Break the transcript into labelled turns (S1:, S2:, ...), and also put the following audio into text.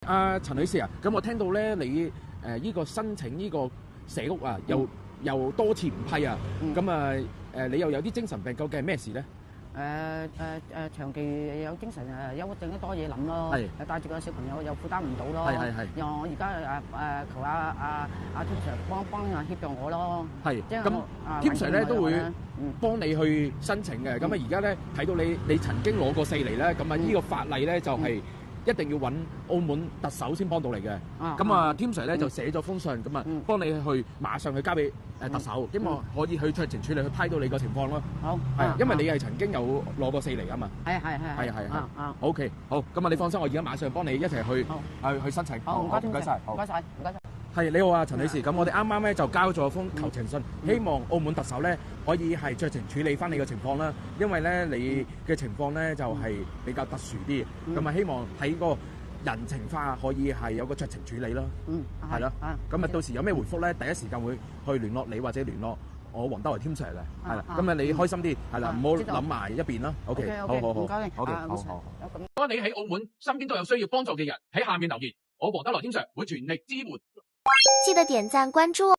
S1: 阿陳女士啊，咁我聽到咧你呢個申請呢個社屋啊，又多次唔批啊，咁你又有啲精神病，究竟係咩事咧？
S2: 長期有精神憂鬱症，多嘢諗咯，帶住個小朋友又負擔唔到咯，又我而家求阿天 Sir 幫協助我咯，
S1: 咁天 Sir 咧都會幫你去申請嘅，咁而家咧睇到你曾經攞過4厘咧，咁呢個法例咧就係一定要揾澳門特首先幫到你嘅，咁天 Sir 咧就寫咗封信，咁幫你去馬上去交俾特首，希望可以去酌情處理，去批到你個情況咯。好，因為你係曾經有攞過4厘啊嘛。係。OK， 好，咁你放心，我而家馬上幫你一齊去申請。好，唔該晒。係，你好啊，陳女士。咁我哋啱啱咧就交咗封求情信，希望澳門特首咧可以係酌情處理翻你嘅情況啦。因為咧你嘅情況咧就係比較特殊啲，咁希望喺個人情化可以係有個酌情處理咯。係咯。咁到時有咩回覆咧，第一時間會去聯絡你或者聯絡我黃德華天 Sir 嘅。係啦。咁你開心啲，係啦，唔好諗埋一邊啦。OK， 好。唔該你。好。如果你喺澳門身邊都有需要幫助嘅人，喺下面留言，我黃德華天 Sir會全力支援。
S3: 記得點讚關注哦。